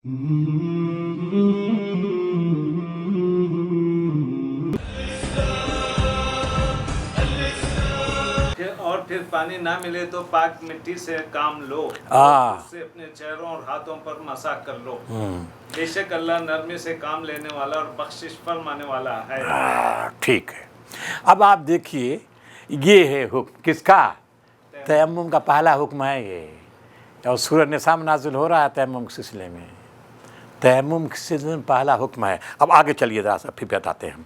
اور پھر پانی نہ ملے تو پاک مٹی سے کام لو، اس سے اپنے چہروں اور ہاتھوں پر مسح کر لو، بے شک اللہ نرمی سے کام لینے والا اور بخشش فرمانے والا ہے۔ ٹھیک ہے، اب آپ دیکھیے یہ ہے حکم کس کا؟ تیمم کا پہلا حکم ہے یہ، اور سورہ نساء میں نازل ہو رہا ہے تیمم کے سلسلے میں، تیمم کے سلسلے میں پہلا حکم ہے۔ اب آگے چلیے ذرا سا پھر بتاتے ہیں ہم،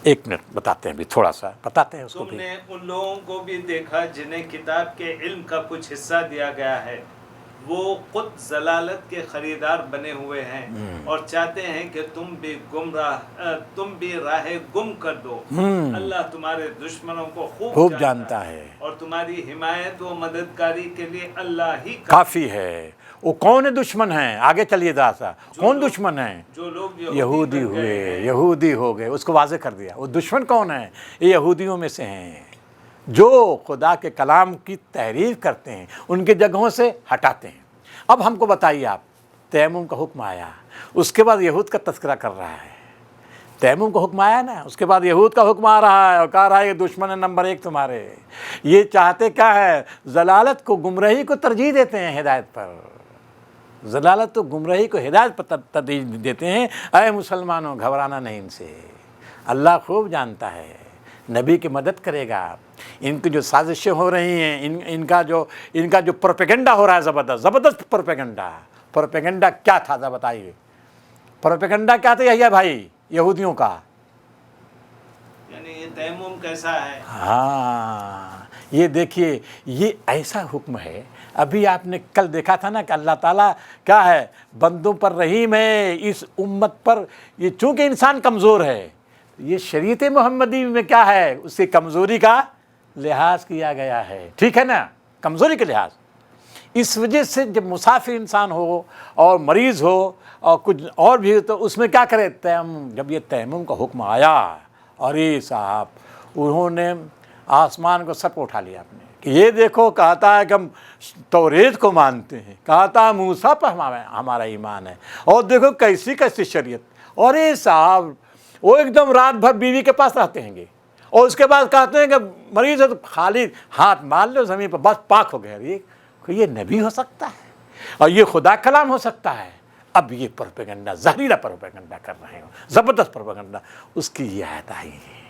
ایک منٹ بتاتے ہیں بھی، تھوڑا سا بتاتے ہیں اس کو تم بھی۔ نے ان لوگوں کو بھی دیکھا جنہیں کتاب کے علم کا کچھ حصہ دیا گیا ہے، وہ خود ضلالت کے خریدار بنے ہوئے ہیں اور چاہتے ہیں کہ تم بھی راہ گم کر دو۔ اللہ تمہارے دشمنوں کو خوب جانتا ہے اور تمہاری حمایت و مددگاری کے لیے اللہ ہی کافی ہے۔ وہ کون دشمن ہیں؟ آگے چلیے ذرا سا، کون دشمن ہیں؟ جو لوگ یہودی ہوئے، یہودی ہو گئے، اس کو واضح کر دیا۔ وہ دشمن کون ہیں؟ یہ یہودیوں میں سے ہیں جو خدا کے کلام کی تحریف کرتے ہیں، ان کے جگہوں سے ہٹاتے ہیں۔ اب ہم کو بتائیے، آپ تیمم کا حکم آیا، اس کے بعد یہود کا تذکرہ کر رہا ہے۔ تیمم کا حکم آیا نا، اس کے بعد یہود کا حکم آ رہا ہے اور کہہ رہا ہے یہ دشمن ہے نمبر 1 تمہارے۔ یہ چاہتے کیا ہے؟ ضلالت کو، گمراہی کو ترجیح دیتے ہیں ہدایت پر۔ ضلالت تو گمراہی کو ہدایت پر ترجیح دیتے ہیں۔ اے مسلمانوں، گھبرانا نہیں ان سے، اللہ خوب جانتا ہے، نبی کی مدد کرے گا۔ ان کی جو سازشیں ہو رہی ہیں، ان کا جو پروپیگنڈا ہو رہا ہے، زبردست پروپیگنڈا کیا تھا ذرا بتائیے؟ پروپیگنڈا کیا تھا یحییٰ بھائی یہودیوں کا؟ یعنی یہ تیمم کیسا ہے؟ ہاں، یہ دیکھیے، یہ ایسا حکم ہے۔ ابھی آپ نے کل دیکھا تھا نا کہ اللہ تعالیٰ کیا ہے؟ بندوں پر رحیم ہے، اس امت پر یہ چونکہ انسان کمزور ہے، یہ شریعت محمدی میں کیا ہے؟ اس کی کمزوری کا لحاظ کیا گیا ہے، ٹھیک ہے نا؟ کمزوری کے لحاظ، اس وجہ سے جب مسافر انسان ہو اور مریض ہو اور کچھ اور بھی ہو تو اس میں کیا کرے؟ جب یہ تیمم کا حکم آیا، ارے صاحب انہوں نے آسمان کو سر پہ اٹھا لیا اپنے کہ یہ دیکھو، کہتا ہے کہ ہم توریت کو مانتے ہیں، کہتا ہے موسیٰ پر ہمارا ایمان ہے، اور دیکھو کیسی شریعت۔ اور یہ صاحب وہ ایک دم رات بھر بیوی کے پاس رہتے ہیں گے، اور اس کے بعد کہتے ہیں کہ مریض ہے تو خالی ہاتھ مار لو زمین پر، بس پاک ہو گیا۔ یہ نبی ہو سکتا ہے اور یہ خدا کلام ہو سکتا ہے؟ اب یہ پروپیگنڈا، زہریلا پروپیگنڈا کر رہے ہیں، زبردست پروپیگنڈا۔ اس کی یہ آیت آئی ہے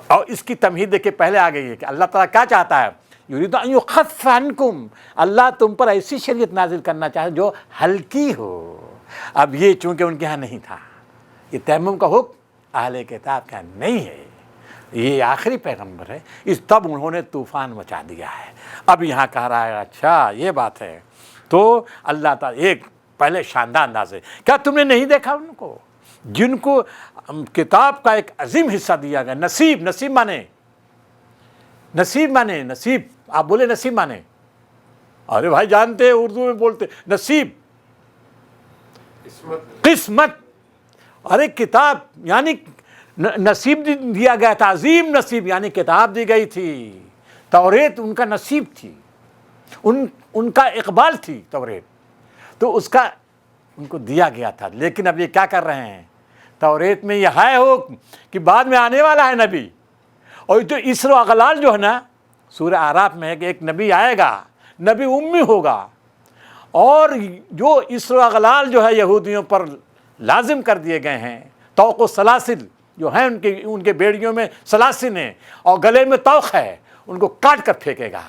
اور اس کی تمہید دیکھیں پہلے آ گئی ہے کہ اللہ تعالیٰ کیا چاہتا ہے؟ یرید ان یخفف عنکم، اللہ تم پر ایسی شریعت نازل کرنا چاہے جو ہلکی ہو۔ اب یہ چونکہ ان کے ہاں نہیں تھا، یہ تیمم کا حکم اہل کتاب کا نہیں ہے، یہ آخری پیغمبر ہے، تب انہوں نے طوفان مچا دیا ہے۔ اب یہاں کہہ رہا ہے اچھا یہ بات ہے، تو اللہ تعالیٰ ایک پہلے شاندار انداز ہے، کیا تم نے نہیں دیکھا ان کو جن کو کتاب کا ایک عظیم حصہ دیا گیا؟ نصیب نصیب، آپ بولے نصیب مانے؟ ارے بھائی جانتے ہیں اردو میں بولتے نصیب، قسمت۔ ارے کتاب یعنی نصیب دیا گیا تھا، عظیم نصیب، یعنی کتاب دی گئی تھی۔ توریت ان کا نصیب تھی، ان کا اقبال تھی توریت، تو اس کا ان کو دیا گیا تھا۔ لیکن اب یہ کیا کر رہے ہیں؟ توریت میں یہ ہے حکم کہ بعد میں آنے والا ہے نبی، اور جو اسر و اغلال جو ہے نا، سورہ اعراف میں ہے کہ ایک نبی آئے گا، نبی امی ہوگا، اور جو اسر و اغلال جو ہے یہودیوں پر لازم کر دیے گئے ہیں، طوق و سلاسل جو ہیں ان کے بیڑیوں میں سلاسل ہیں اور گلے میں طوق ہے، ان کو کاٹ کر پھینکے گا۔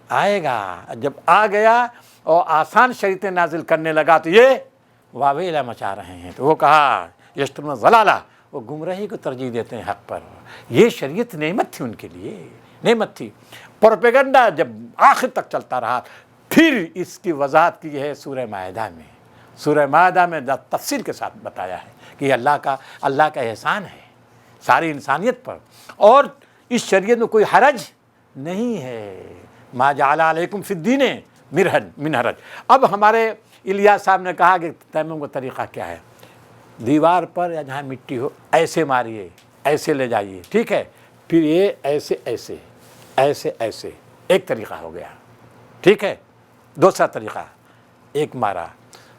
آئے گا، جب آ گیا اور آسان شریعتیں نازل کرنے لگا تو یہ واویلا مچا رہے ہیں۔ تو وہ کہا یشترون ضلالہ، وہ گمراہی کو ترجیح دیتے ہیں حق پر۔ یہ شریعت نعمت تھی ان کے لیے، نعمت تھی۔ پروپیگنڈا جب آخر تک چلتا رہا، پھر اس کی وضاحت کی ہے سورہ مائدہ میں۔ سورہ مائدہ میں تفصیل کے ساتھ بتایا ہے کہ یہ اللہ کا احسان ہے ساری انسانیت پر، اور اس شریعت میں کوئی حرج نہیں ہے۔ ما جعل علیکم فی الدین من حرج۔ اب ہمارے الیاس صاحب نے کہا کہ تیمم کا طریقہ کیا ہے؟ دیوار پر یا جہاں مٹی ہو ایسے ماریے، ایسے لے جائیے، ٹھیک ہے؟ پھر یہ ایسے ایسے ایسے ایسے، ایک طریقہ ہو گیا، ٹھیک ہے؟ دوسرا طریقہ، ایک مارا.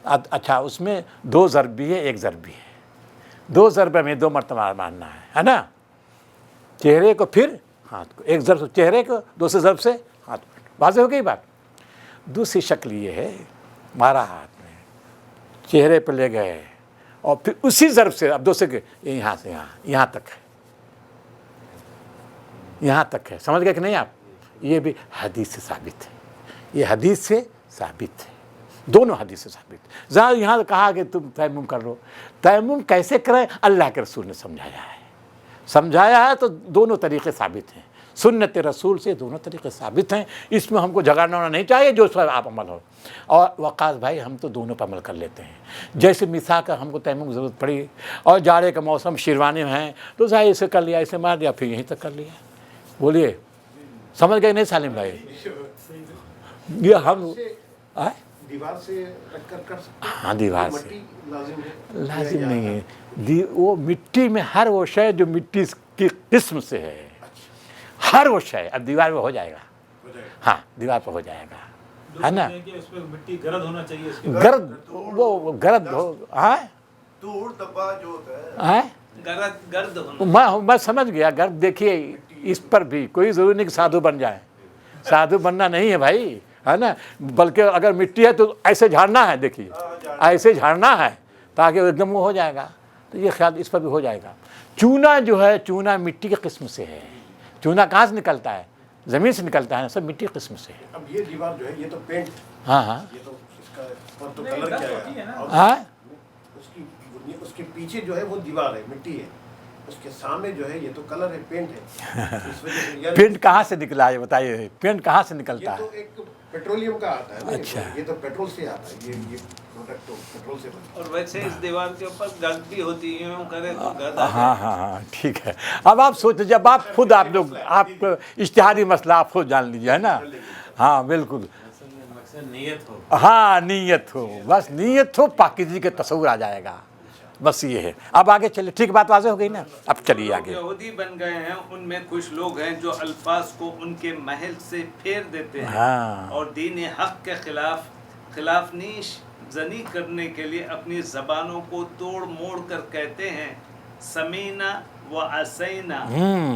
اچھا اس میں 2 ضرب بھی ہے 1 ضرب بھی ہے. 2 ضرب میں 2 مرتبہ مارنا ہے نا. چہرے کو پھر ہاتھ کو, 1 ضرب چہرے کو, دوسرے ضرب سے ہاتھ کو. واضح ہو گئی بات. دوسری شکل یہ ہے, مارا ہاتھ میں, چہرے پہ لے گئے اور پھر اسی ضرب سے اب دوسرے یہاں سے یہاں تک ہے, یہاں تک ہے. سمجھ گئے کہ نہیں آپ؟ یہ بھی حدیث سے ثابت ہے, یہ حدیث سے ثابت ہے, دونوں حدیث سے ثابت. ظاہر یہاں کہا کہ تم تیمم کر لو. تیمم کیسے کریں؟ اللہ کے رسول نے سمجھایا ہے تو دونوں طریقے ثابت ہیں. سنت رسول سے دونوں طریقے ثابت ہیں. اس میں ہم کو جھگڑنا ہونا نہیں چاہیے, جو سب آپ عمل ہو. اور وقاص بھائی ہم تو دونوں پر عمل کر لیتے ہیں. جیسے مثال کا ہم کو تیمم کی ضرورت پڑی اور جاڑے کا موسم, شیروانی ہیں تو ظاہر اسے کر لیا, اسے مار دیا, پھر یہیں تک کر لیا. بولیے سمجھ گئے نہیں سالم بھائی؟ یہ ہم دیوار سے رکھ کر سکتے ہیں. ہاں دیوار سے مٹی لازم ہے, لازم نہیں ہے. وہ مٹی میں ہر وہ شے جو مٹی کی قسم سے ہے, ہر وہ شے اب دیوار پہ ہو جائے گا. ہاں دیوار پہ ہو جائے گا, ہے نا. اس پہ مٹی گرد ہونا چاہیے, اس کے گرد, وہ گرد ہو. ہاں دھول دبا جو ہوتا ہے گرد ہونا. میں سمجھ گیا. گرد دیکھیے اس پر بھی کوئی ضروری نہیں کہ سادھو بن جائے. سادھو بننا نہیں ہے بھائی, ہے نا. بلکہ اگر مٹی ہے تو ایسے جھاڑنا ہے, دیکھیے ایسے جھاڑنا ہے تاکہ ایک دم وہ ہو جائے گا. تو یہ خیال اس پر بھی ہو جائے گا. چونا جو ہے, چونا مٹی کی قسم سے ہے. چونا کہاں سے نکلتا ہے؟ زمین سے نکلتا ہے نا, سب مٹی قسم سے ہے. اب یہ دیوار جو ہے یہ تو پینٹ, ہاں ہاں یہ تو اس کا پر تو کلر کیا ہے, ہاں اس کے پیچھے جو ہے وہ دیوار ہے, مٹی ہے. اس کے سامنے جو ہے یہ تو کلر ہے, پینٹ ہے. اس وجہ سے پینٹ کہاں سے نکلا ہے بتائیے؟ پینٹ کہاں سے نکلتا یہ تو ہے؟ ایک پیٹرولیم کا آتا ہے. اچھا. یہ تو پیٹرول سے آتا ہے, یہ پروڈکٹ تو پیٹرول سے بنتا ہے. اور ویسے اس دیوار کے اوپر گرد بھی ہوتی ہے, یوں کرے تو گرد. ہاں ہاں ہاں ٹھیک ہے. اب آپ سوچیں, جب آپ خود آپ لوگ آپ اجتہادی مسئلہ آپ خود جان لیجیے, ہے نا. ہاں بالکل. نیت ہو. ہاں نیت ہو, بس نیت ہو, پاکیزگی کا تصور آ جائے گا. بس یہ ہے. اب آگے چلیے, ٹھیک بات واضح ہو گئی نا. اب چلیے آگے. یہودی بن گئے ہیں, ان میں کچھ لوگ ہیں جو الفاظ کو ان کے محل سے پھیر دیتے ہیں ہاں اور دین حق کے خلاف نیش زنی کرنے کے لیے اپنی زبانوں کو توڑ موڑ کر کہتے ہیں سمینا و عصینا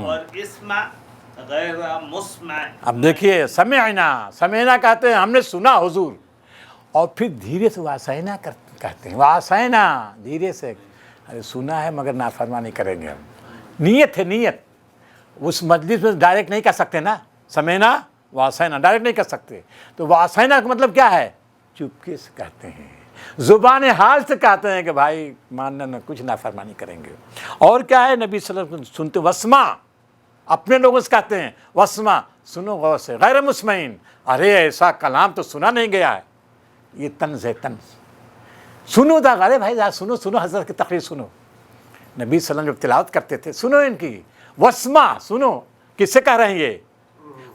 اور اسمع غیر مسمع. اب دیکھیے, سمعنا کہتے ہیں ہم نے سنا حضور, اور پھر دھیرے سے واسینا کہتے ہیں. واسینا دھیرے سے, ارے سنا ہے مگر نافرمانی کریں گے ہم. نیت ہے, نیت. اس مجلس میں ڈائریکٹ نہیں کہہ سکتے نا, سمینا واسینا ڈائریکٹ نہیں کہہ سکتے. تو واسینا کا مطلب کیا ہے؟ چپکے سے کہتے ہیں, زبان حال سے کہتے ہیں کہ بھائی ماننا نہ, کچھ نافرمانی کریں گے. اور کیا ہے, نبی صلی اللہ علیہ وسلم سنتے وسما, اپنے لوگوں سے کہتے ہیں وسما, سنو غور سے, غیر مسمعین, ارے ایسا کلام تو سنا نہیں گیا ہے. یہ طنز ہے, طنز. سنو دا, ارے بھائی سنو حضرت کی تقریر سنو. نبی صلی اللہ علیہ وسلم جب تلاوت کرتے تھے, سنو ان کی. وسما, سنو. کس سے کہہ رہے ہیں یہ؟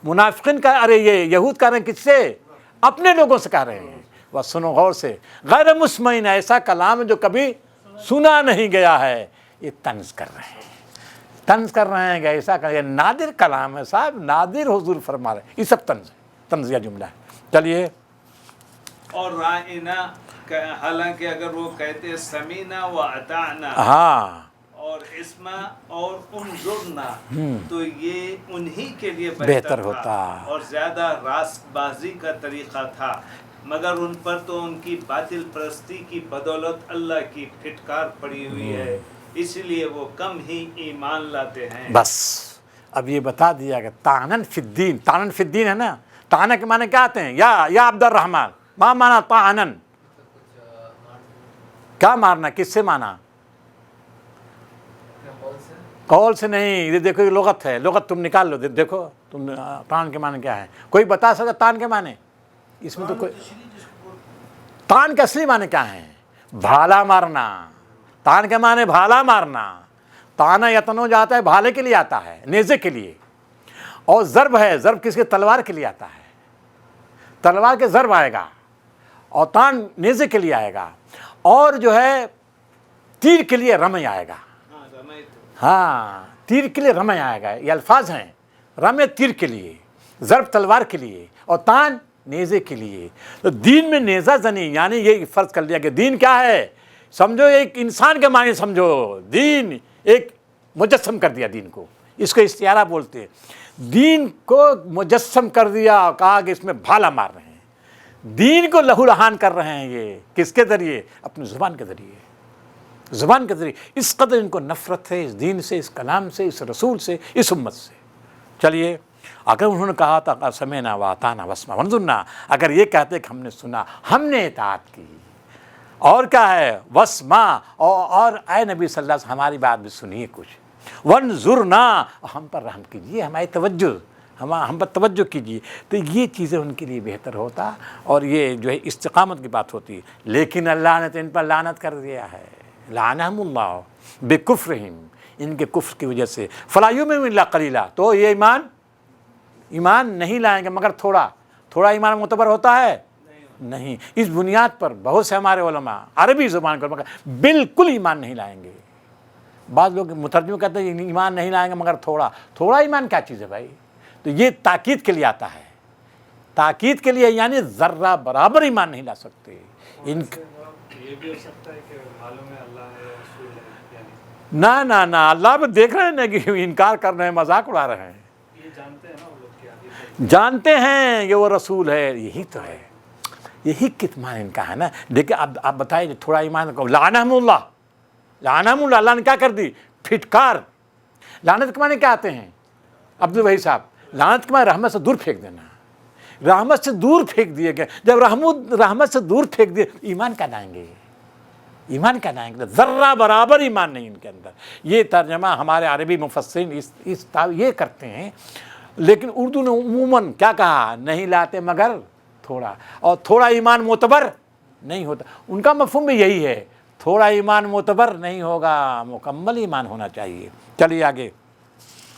منافقین کا, ارے یہ یہود کہہ رہے ہیں کس سے؟ اپنے لوگوں سے کہہ رہے ہیں. وہ سنو غور سے, غیر مسمعین, ایسا کلام جو کبھی سنا نہیں گیا ہے. یہ طنز کر رہے ہیں, طنز کر رہے ہیں کہ ایسا کہ یہ نادر کلام ہے صاحب, نادر حضور فرما رہے ہیں. یہ سب طنز ہے, طنزیہ جملہ ہے. چلیے. اور رائنا, حالانکہ اگر وہ کہتے سمینا و اطعنا ہاں, اور اسما اور انظرنا, تو یہ انہی کے لیے بہتر ہوتا اور زیادہ راست بازی کا طریقہ تھا. مگر ان پر تو ان کی باطل پرستی کی بدولت اللہ کی پھٹکار پڑی ہوئی ہے, اس لیے وہ کم ہی ایمان لاتے ہیں. بس اب یہ بتا دیا کہ طعنن فی الدین, طعنن فی الدین ہے نا. طعنہ کے معنی کیا آتے ہیں؟ یا عبد الرحمن, ما معنی طعنن؟ کیا مارنا, کس سے مانا؟ قول سے نہیں. یہ دیکھو یہ لغت ہے, لغت تم نکال لو, دیکھو تم طعن کے معنی کیا ہے. کوئی بتا سکتا طعن کے معنی؟ اس میں تو کوئی. طعن کے اصلی معنی کیا ہے؟ بھالا مارنا. طعن کے معنی بھالا مارنا. طعنہ یتنو جاتا ہے بھالے کے لیے آتا ہے, نیزے کے لیے. اور ضرب ہے, ضرب کس کے؟ تلوار کے لیے آتا ہے. تلوار کے ضرب آئے گا, اور طعن نیزے کے لیے آئے گا. اور جو ہے تیر کے لیے رمی آئے گا. ہاں, تیر کے لیے رمی آئے گا. یہ الفاظ ہیں, رمی تیر کے لیے, ضرب تلوار کے لیے, اور طعن نیزے کے لیے. تو دین میں نیزہ زنی یعنی یہ فرض کر لیا کہ دین کیا ہے, سمجھو ایک انسان کے معنی سمجھو, دین ایک مجسم کر دیا دین کو, اس کو استعارہ بولتے ہیں. دین کو مجسم کر دیا اور کہا کہ اس میں بھالا مار رہے ہیں, دین کو لہو لہان کر رہے ہیں. یہ کس کے ذریعے؟ اپنی زبان کے ذریعے, زبان کے ذریعے. اس قدر ان کو نفرت ہے اس دین سے, اس کلام سے, اس رسول سے, اس امت سے. چلیے اگر انہوں نے کہا تھا سمعنا واطعنا واسمع وانظرنا, اگر یہ کہتے کہ ہم نے سنا, ہم نے اطاعت کی, اور کیا ہے واسمع, اور اے نبی صلی اللہ علیہ وسلم ہماری بات بھی سنیے کچھ, وانظرنا, ہم پر رحم کیجیے, ہماری توجہ ہم پر توجہ کیجیے. تو یہ چیزیں ان کے لیے بہتر ہوتا اور یہ جو ہے استقامت کی بات ہوتی. لیکن اللہ نے تو ان پر لعنت کر دیا ہے, لعنہم اللہ بکفرہم, ان کے کفر کی وجہ سے. فلا یؤمنون الا قلیلا, تو یہ ایمان نہیں لائیں گے مگر تھوڑا. تھوڑا ایمان معتبر ہوتا ہے نہیں. اس بنیاد پر بہت سے ہمارے علماء عربی زبان کو بالکل ایمان نہیں لائیں گے. بعض لوگ مترجم کہتے ہیں ایمان نہیں لائیں گے مگر تھوڑا. تھوڑا ایمان کیا چیز ہے بھائی؟ تو یہ تاکید کے لیے آتا ہے, تاکید کے لیے, یعنی ذرہ برابر ایمان نہیں لا سکتے. ان یہ بھی ہو سکتا ہے کہ معلوم ہے اللہ ہے رسول ہے, یعنی نہ اللہ بھی دیکھ رہے ہیں نا کہ انکار کر رہے ہیں, مذاق اڑا رہے ہیں. یہ جانتے ہیں نا وہ لوگ کیا جانتے ہیں کہ وہ رسول ہے. یہی تو ہے, یہی کتمان ان کا ہے نا. دیکھیں اب آپ بتائیے تھوڑا ایمان کو, لعنہم اللہ, لعنہم اللہ, اللہ نے کیا کر دی؟ پھٹکار. لعنت کے معنی کیا آتے ہیں عبد الوہی صاحب؟ لعنت کے معنی رحمت سے دور پھینک دینا. رحمت سے دور پھینک دیے گئے. جب رحمت سے دور پھینک دیے, ایمان کیا لائیں گے؟ ایمان کیا لائیں گے؟ ذرہ برابر ایمان نہیں ان کے اندر. یہ ترجمہ ہمارے عربی مفسرین یہ کرتے ہیں. لیکن اردو نے عموماً کیا کہا؟ نہیں لاتے مگر تھوڑا, اور تھوڑا ایمان معتبر نہیں ہوتا. ان کا مفہوم بھی یہی ہے, تھوڑا ایمان معتبر نہیں ہوگا, مکمل ایمان ہونا چاہیے. چلیے آگے.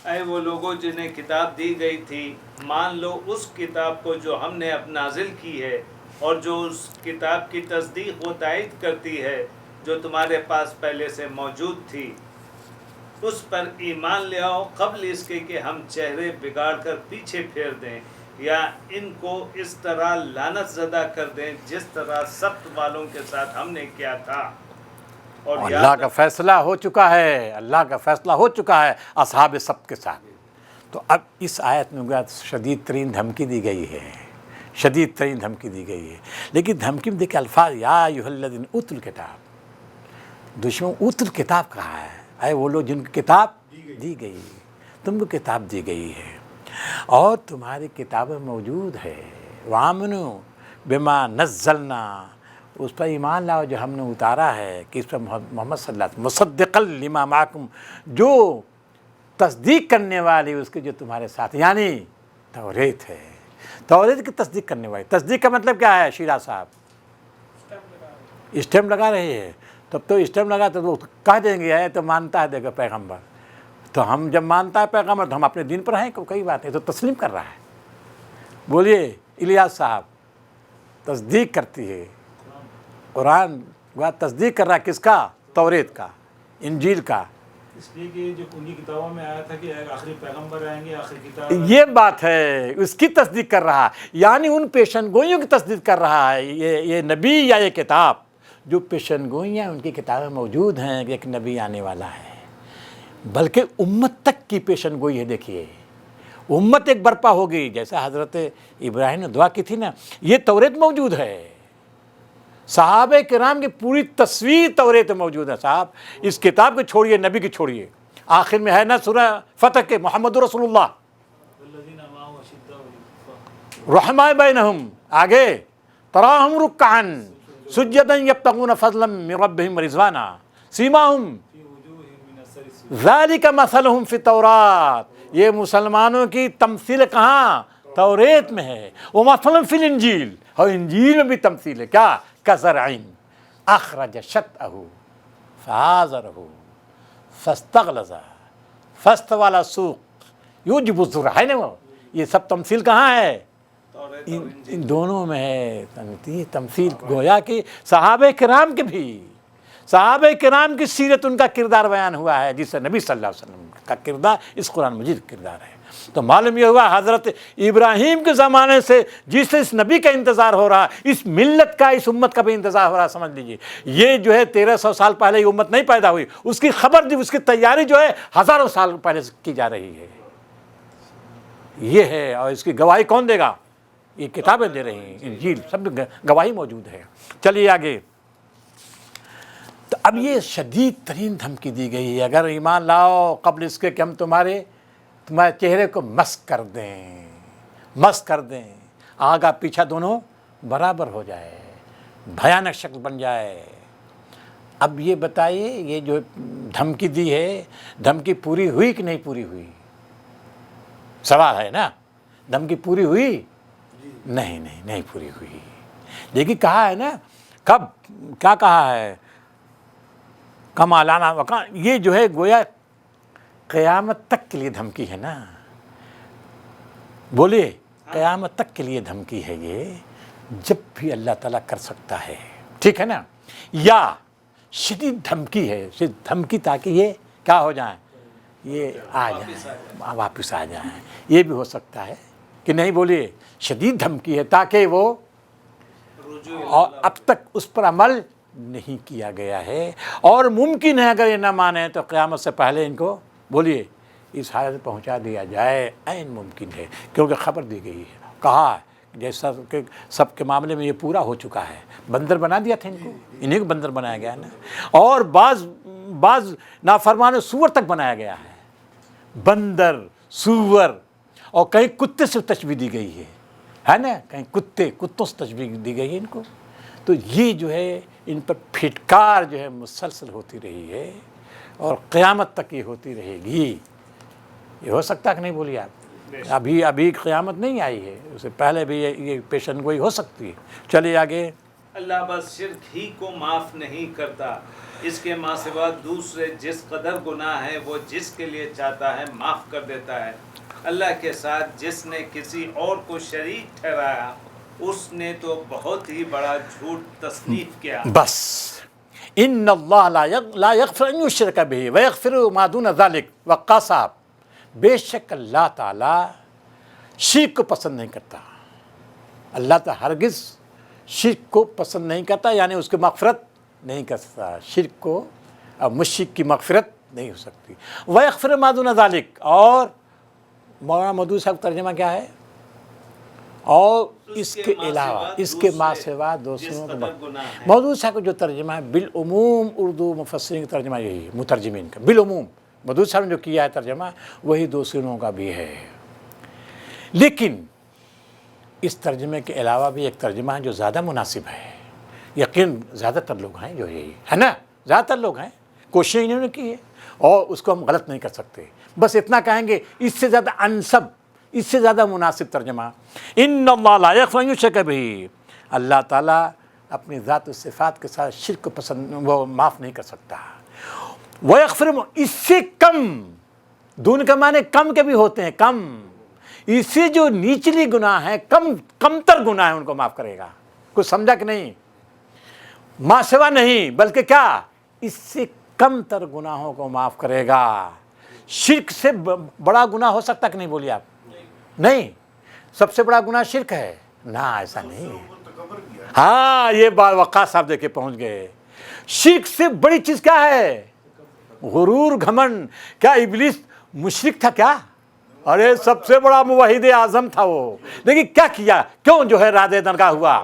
اے وہ لوگوں جنہیں کتاب دی گئی تھی, مان لو اس کتاب کو جو ہم نے اب نازل کی ہے, اور جو اس کتاب کی تصدیق و تائید کرتی ہے جو تمہارے پاس پہلے سے موجود تھی. اس پر ایمان لے آؤ قبل اس کے کہ ہم چہرے بگاڑ کر پیچھے پھیر دیں, یا ان کو اس طرح لعنت زدہ کر دیں جس طرح سبت والوں کے ساتھ ہم نے کیا تھا. اور اللہ کا فیصلہ ہو چکا ہے, اللہ کا فیصلہ ہو چکا ہے اصحاب سبت کے ساتھ. تو اب اس آیت میں گویا شدید ترین دھمکی دی گئی ہے, شدید ترین دھمکی دی گئی ہے. لیکن دھمکی میں دیکھیں الفاظ, یا ایھا الذین اوتوا الکتاب, دشمن اوتوا الکتاب کہا ہے. اے وہ لوگ جن کی کتاب دی گئی, تم کو کتاب دی گئی ہے اور تمہاری کتابیں موجود ہے. وآمنوا بما نزلنا, اس پر ایمان لاؤ جو ہم نے اتارا ہے, کہ اس پر محمد صلی اللہ علیہ وسلم, مصدقا لما معکم, جو تصدیق کرنے والی اس کے جو تمہارے ساتھ, یعنی توریت ہے. توریت کی تصدیق کرنے والی. تصدیق کا مطلب کیا ہے شیراز صاحب؟ اسٹیمپ لگا رہی ہے. تب تو اسٹیمپ لگا تو وہ کہہ دیں گے ہے تو مانتا ہے دیکھو پیغمبر. تو ہم جب مانتا ہے پیغمبر تو ہم اپنے دین پر ہیں, کوئی بات نہیں, تو تسلیم کر رہا ہے. بولیے الیاس صاحب, تصدیق کرتی ہے قرآن, تصدیق کر رہا ہے کس کا؟ توریت کا, انجیل کا. اس لیے کہ جو ان کی کتابوں میں آیا تھا کہ آخری پیغمبر آئیں گے, آخری کتاب, یہ بات ہے, اس کی تصدیق کر رہا ہے. یعنی ان پیشن گوئیوں کی تصدیق کر رہا ہے یہ نبی یا یہ کتاب. جو پیشن گوئیاں ان کی کتابیں موجود ہیں کہ ایک نبی آنے والا ہے, بلکہ امت تک کی پیشن گوئی ہے. دیکھیے امت ایک برپا ہوگی, جیسا حضرت ابراہیم نے دعا کی تھی نا. یہ توریت موجود ہے, صحابہ کرام کی پوری تصویر توریت موجود ہے صاحب. اس کتاب کو چھوڑیے, نبی کی چھوڑیے, آخر میں ہے نا سورہ فتح کے محمد رسول اللہ رحماء بینہم, آگے تراہم رکعا سجدا یبتغون فضلا من ربہم ورضوانا سیماہم ذالک مثلہم فی التوراۃ. یہ مسلمانوں کی تمثیل کہاں؟ توریت میں ہے. ومثلا فی الانجیل, اور انجیل میں بھی تمثیل ہے. کیا؟ کزرع اخرج شطأہ فآزرہ فاستغلظ فاستوى علی السوق یعجب الزرع, ہے نا وہ. یہ سب تمثیل کہاں ہے؟ ان دونوں میں ہے. یہ تمثیل گویا کہ صحابہ کرام کے بھی, صحابہ کرام کی سیرت, ان کا کردار بیان ہوا ہے, جس سے نبی صلی اللہ علیہ وسلم کا کردار اس قرآن مجید کردار ہے. تو معلوم یہ ہوا حضرت ابراہیم کے زمانے سے جس اس نبی کا انتظار ہو رہا، اس ملت کا، اس امت کا بھی انتظار ہو رہا، سمجھ لیجئے یہ جو ہے 1300 سال پہلے یہ امت نہیں پیدا ہوئی، اس کی خبر دی، اس کی تیاری جو ہے ہزاروں سال پہلے سے کی جا رہی ہے، یہ ہے۔ اور اس کی گواہی کون دے گا؟ یہ کتابیں دے رہی ہیں، انجیل، سب گواہی موجود ہے۔ چلیے آگے، تو اب یہ شدید ترین دھمکی دی گئی ہے، اگر ایمان لاؤ قبل اس کے کہ ہم تمہارے چہرے کو مسخ کر دیں، آگا پیچھا دونوں برابر ہو جائے، بھیانک شکل بن جائے۔ اب یہ بتائیے یہ جو دھمکی دی ہے، دھمکی پوری ہوئی کہ نہیں پوری ہوئی؟ سوال ہے نا، دھمکی پوری ہوئی؟ نہیں پوری ہوئی۔ دیکھیے کہا ہے نا، کب کیا کہا ہے؟ کما لانا وقع، یہ جو ہے گویا قیامت تک کے لیے دھمکی ہے نا، بولیے قیامت تک کے لیے دھمکی ہے، یہ جب بھی اللہ تعالیٰ کر سکتا ہے، ٹھیک ہے نا، یا شدید دھمکی ہے، شدید دھمکی تاکہ یہ کیا ہو جائیں، یہ آ جائیں، واپس آ جائیں، یہ بھی ہو سکتا ہے کہ نہیں، بولیے شدید دھمکی ہے تاکہ وہ، اور اب تک اس پر عمل نہیں کیا گیا ہے، اور ممکن ہے اگر یہ نہ مانے تو قیامت سے پہلے ان کو بولیے اس حالت پہنچا دیا جائے، عین ممکن ہے، کیونکہ خبر دی گئی ہے، کہا جیسا کہ سب کے معاملے میں یہ پورا ہو چکا ہے، بندر بنا دیا تھا ان کو، انہیں کو بندر بنایا گیا ہے نا، اور بعض نافرمان سور تک بنایا گیا ہے، بندر، سور، اور کہیں کتے سے تشبیہ دی گئی ہے نا، کہیں کتوں سے تشبیہ دی گئی ہے ان کو، تو یہ جو ہے ان پر پھٹکار جو ہے مسلسل ہوتی رہی ہے، اور قیامت تک یہ ہوتی رہے گی۔ یہ ہو سکتا ہے کہ نہیں، بولیے آپ، ابھی قیامت نہیں آئی ہے، اس سے پہلے بھی یہ پیشن گوئی ہو سکتی ہے۔ چلیے آگے، اللہ بس شرک ہی کو معاف نہیں کرتا، اس کے ماں سوا دوسرے جس قدر گناہ ہیں وہ جس کے لیے چاہتا ہے معاف کر دیتا ہے۔ اللہ کے ساتھ جس نے کسی اور کو شریک ٹھہرایا اس نے تو بہت ہی بڑا جھوٹ تصنیف کیا۔ بس ان اللہ لا یغفر ان یشرک بہ ویغفر ما دون ذلک، وقا صاحب، بے شک اللہ تعالیٰ شرک کو پسند نہیں کرتا، اللہ تعالیٰ ہرگز شرک کو پسند نہیں کرتا، یعنی اس کی مغفرت نہیں کر سکتا، شرک کو اب مشرک کی مغفرت نہیں ہو سکتی۔ ویغفر ما دون ذلک، اور مولانا مودودی صاحب کا ترجمہ کیا ہے؟ اور اس کے علاوہ، اس کے ماں سوا دوسروں کو، مودودی صاحب کا جو ترجمہ ہے بالعموم، اردو مفسرین کا ترجمہ یہی ہے، مترجمین کا بالعموم، مودودی صاحب نے جو کیا ہے ترجمہ وہی دوسروں کا بھی ہے، لیکن اس ترجمے کے علاوہ بھی ایک ترجمہ ہے جو زیادہ مناسب ہے، یقین زیادہ تر لوگ ہیں جو یہی ہے نا، زیادہ تر لوگ ہیں، کوشش انہوں نے کی ہے، اور اس کو ہم غلط نہیں کر سکتے، بس اتنا کہیں گے، اس سے زیادہ انسب، اس سے زیادہ مناسب ترجمہ، ان اللہ لا یغفر ان یشرک بہ، اللہ تعالیٰ اپنی ذات و صفات کے ساتھ شرک کو پسند، وہ معاف نہیں کر سکتا، ویغفر، اس سے کم، دون کے معنی کم کے بھی ہوتے ہیں، کم، اس سے جو نیچلی گناہ ہے، کم تر گناہ ہے ان کو معاف کرے گا، کچھ سمجھا کہ نہیں، ما سوا نہیں بلکہ کیا، اس سے کم تر گناہوں کو معاف کرے گا۔ شرک سے بڑا گناہ ہو سکتا کہ نہیں، بولیے آپ؟ نہیں، سب سے بڑا گناہ شرک ہے نا، ایسا نہیں، ہاں یہ بات وقاص صاحب دیکھے پہنچ گئے، شرک سے بڑی چیز کیا ہے؟ غرور، گھمنڈ۔ کیا ابلیس مشرک تھا کیا؟ ارے سب سے بڑا موحد اعظم تھا وہ، لیکن کیا کیا، کیوں جو ہے راد درگاہ ہوا؟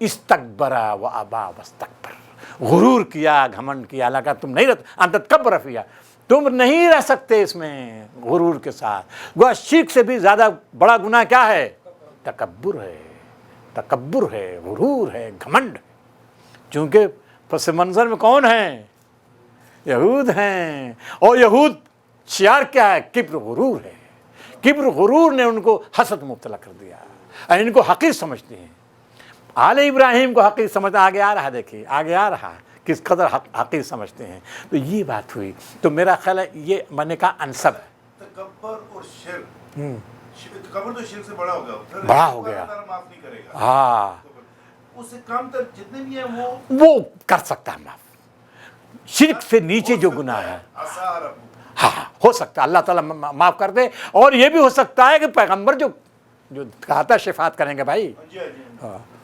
استکبر و ابا واستکبر، غرور کیا، گھمنڈ کیا، اللہ کا تم نہیں انت تکبر فیہا، تم نہیں رہ سکتے اس میں غرور کے ساتھ۔ گویا شرک سے بھی زیادہ بڑا گناہ کیا ہے؟ تکبر ہے، تکبر ہے، غرور ہے، گھمنڈ، چونکہ پس منظر میں کون ہیں؟ یہود ہیں، اور یہود شعار کیا ہے؟ کبر، غرور ہے، کبر غرور نے ان کو حسد مبتلا کر دیا، اور ان کو حقیر سمجھتے ہیں، آل ابراہیم کو حقیر سمجھتے، آگے آ رہا، دیکھیے آگے آ رہا کس قدر حقیر سمجھتے ہیں، تو یہ بات ہوئی، تو میرا خیال ہے یہ میں نے کہا انسب ہے، تکبر اور شرک، تکبر تو شرک سے بڑا ہو گیا، بڑا ہو گیا، معاف نہیں کرے گا، ہاں اس سے کم تر جتنے بھی ہیں وہ کر سکتا ہے معاف، شرک سے نیچے جو گناہ ہے، آثار ہاں ہو سکتا ہے اللہ تعالیٰ معاف کر دے، اور یہ بھی ہو سکتا ہے کہ پیغمبر جو کہا تھا شفاعت کریں گے بھائی،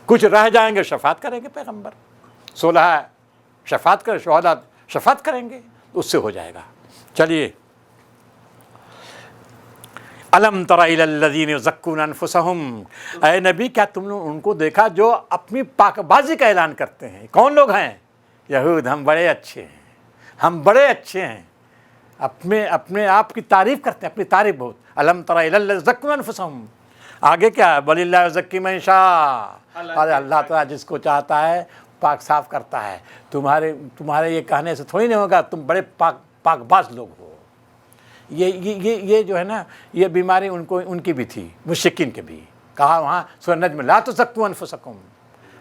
کچھ رہ جائیں گے شفاعت کریں گے، پیغمبر 16 شفاعت کریں، شہداء شفاعت کریں گے، اس سے ہو جائے گا۔ چلیے، الم تر الی الذین یزکون انفسہم، اے نبی کیا تم نے ان کو دیکھا جو اپنی پاک بازی کا اعلان کرتے ہیں؟ کون لوگ ہیں؟ یہود، ہم بڑے اچھے ہیں، ہم بڑے اچھے ہیں، اپنے آپ کی تعریف کرتے ہیں، اپنی تعریف بہت۔ الم تر الی الذین یزکون انفسہم، آگے کیا ہے؟ بللہ یزکی من یشاء، اللہ تعالیٰ جس کو چاہتا ہے پاک صاف کرتا ہے۔ تمہارے یہ کہنے سے تھوڑی نہیں ہوگا تم بڑے پاک باز لوگ ہو۔ یہ جو ہے نا، یہ بیماری ان کی بھی تھی، مشرکین کے بھی، کہا وہاں سورہ نجم لا تزکوا انفسکم،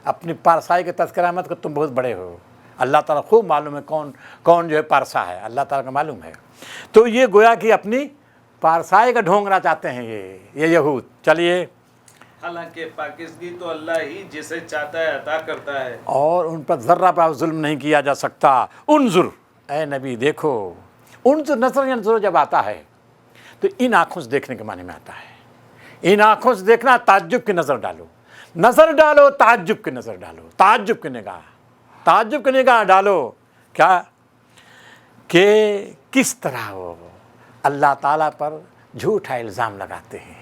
اپنی پارسائی کے تذکرہ مت کہ تم بہت بڑے ہو۔ اللہ تعالیٰ خوب معلوم ہے کون جو ہے پارسا ہے، اللہ تعالیٰ کا معلوم ہے۔ تو یہ گویا کہ اپنی پارسائی کا ڈھونگنا چاہتے ہیں یہ یہود۔ چلیے، حالانکہ پاکیزگی تو اللہ ہی جسے چاہتا ہے عطا کرتا ہے، اور ان پر ذرہ پر ظلم نہیں کیا جا سکتا۔ انظر، اے نبی دیکھو، انظر، نظر ینظر جب آتا ہے تو ان آنکھوں سے دیکھنے کے معنی میں آتا ہے۔ ان آنکھوں سے دیکھنا، تعجب کی نظر ڈالو، نظر ڈالو، تعجب کی نظر ڈالو، تعجب کی نگاہ ڈالو۔ کیا کہ کس طرح وہ اللہ تعالیٰ پر جھوٹا الزام لگاتے ہیں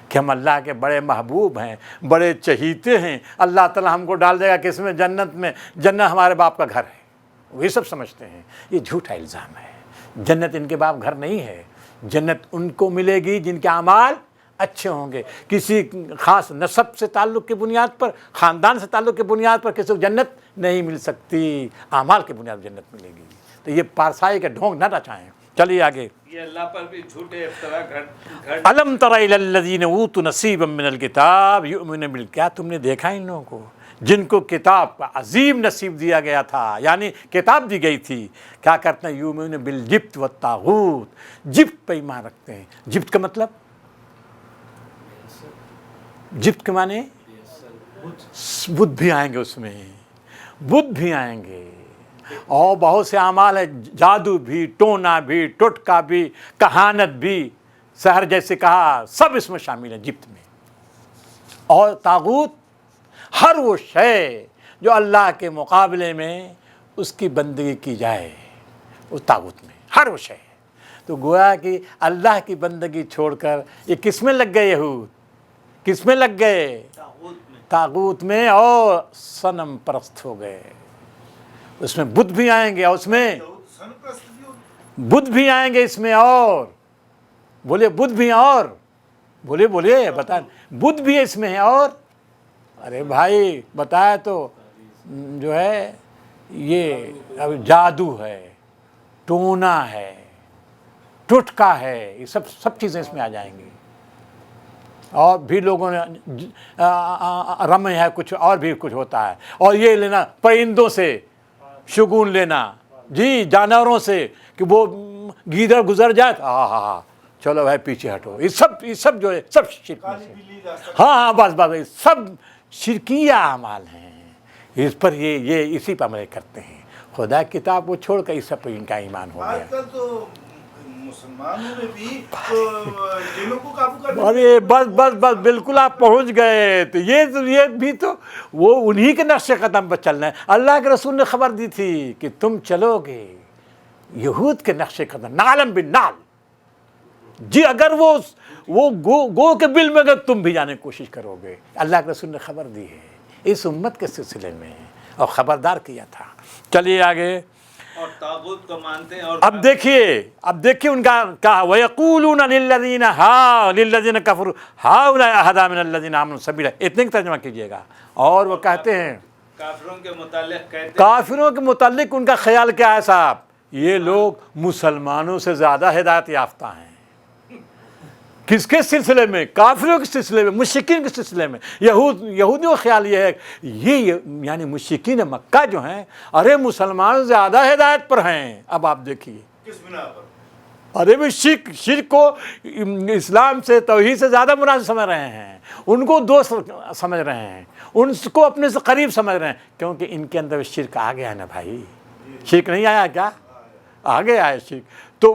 کہ ہم اللہ کے بڑے محبوب ہیں، بڑے چہیتے ہیں، اللہ تعالیٰ ہم کو ڈال دے گا کس میں؟ جنت میں، جنت ہمارے باپ کا گھر ہے، وہ یہ سب سمجھتے ہیں۔ یہ جھوٹا الزام ہے، جنت ان کے باپ گھر نہیں ہے، جنت ان کو ملے گی جن کے اعمال اچھے ہوں گے۔ کسی خاص نسب سے تعلق کی بنیاد پر، خاندان سے تعلق کی بنیاد پر کسی کو جنت نہیں مل سکتی، اعمال کی بنیاد پر جنت ملے گی۔ تو یہ پارسائی کے ڈھونگ نہ رچائیں۔ چلیے آگے، یہ اللہ پر بھی جھوٹے افطرا گھڑ الم تر الی الذین اوتوا نصیبا من الکتاب یؤمنون کیا تم نے دیکھا ان لوگوں کو جن کو کتاب کا عظیم نصیب دیا گیا تھا، یعنی کتاب دی گئی تھی، کیا کرتے ہیں؟ یؤمنون بالجبت والطاغوت، جبت پہ ایمان رکھتے ہیں۔ جبت کا مطلب، جبت کے معنی بدھ بھی آئیں گے، اس میں بدھ بھی آئیں گے، اور بہت سے اعمال ہیں، جادو بھی، ٹونا بھی، ٹوٹکا بھی، کہانت بھی، سحر جیسے کہا، سب اس میں شامل ہیں جبت میں۔ اور طاغوت ہر وہ شے جو اللہ کے مقابلے میں اس کی بندگی کی جائے، اس طاغوت میں ہر وہ شے۔ تو گویا کہ اللہ کی بندگی چھوڑ کر یہ کس میں لگ گئے؟ یہود کس میں لگ گئے؟ طاغوت میں، اور صنم پرست ہو گئے۔ اس میں بدھ بھی آئیں گے، اور اس میں بدھ بھی آئیں گے، اس میں اور بولے بدھ بھی، اور بولے بتا، بدھ بھی اس میں ہے، اور ارے بھائی بتایا تو جو ہے یہ اب جادو ہے، ٹونا ہے، ٹوٹکا ہے، یہ سب چیزیں اس میں آ جائیں گی۔ اور بھی لوگوں نے رمے ہے، کچھ اور بھی کچھ ہوتا ہے، اور یہ لینا پرندوں سے شگون لینا، جی جانوروں سے، کہ وہ گیدڑ گزر جائے، ہاں چلو بھائی پیچھے ہٹو، یہ سب جو ہے سب شرک میں سے، ہاں بس سب شرکیہ اعمال ہیں۔ اس پر یہ اسی پر عمل کرتے ہیں۔ خدا کی کتاب کو چھوڑ کر اس سب پر ان کا ایمان ہو آج گیا۔ کل تو مسلمانوں میں بھی جنوں کو قابو کر ارے بس بالکل آپ پہنچ گئے۔ تو یہ بھی تو وہ انہی کے نقش قدم پر چلنا ہے۔ اللہ کے رسول نے خبر دی تھی کہ تم چلو گے یہود کے نقش قدم، نعلم بالنعل، جی اگر وہ گو کے بل میں اگر تم بھی جانے کی کوشش کرو گے، اللہ کے رسول نے خبر دی ہے اس امت کے سلسلے میں، اور خبردار کیا تھا۔ چلیے آگے، اور طاغوت کو مانتے ہیں۔ اور اب دیکھیے ان کا کہا، وَيَقُولُونَ لِلَّذِينَ كَفَرُوا هَؤُلَاءِ أَهْدَىٰ مِنَ الَّذِينَ آمَنُوا سَبِيلًا، اتنے کا ترجمہ کیجئے گا۔ اور وہ کہتے ہیں، کافروں کے متعلق کہتے ہیں، کافروں کے متعلق ان کا خیال کیا ہے صاحب؟ یہ لوگ مسلمانوں سے زیادہ ہدایت یافتہ ہیں۔ کس کے سلسلے میں؟ کافروں کے سلسلے میں، مشرکین کے سلسلے میں۔ یہودیوں کا خیال یہ ہے، یہ یعنی مشرکین مکہ جو ہیں، ارے مسلمان زیادہ ہدایت پر ہیں۔ اب آپ دیکھیے کس بنا پر؟ ارے بھی شرک کو اسلام سے، توحید سے زیادہ مناسب سمجھ رہے ہیں، ان کو دوست سمجھ رہے ہیں، ان کو اپنے سے قریب سمجھ رہے ہیں، کیونکہ ان کے اندر شرک آ گیا ہے نا بھائی۔ شرک نہیں آیا کیا؟ آ گیا ہے شرک۔ تو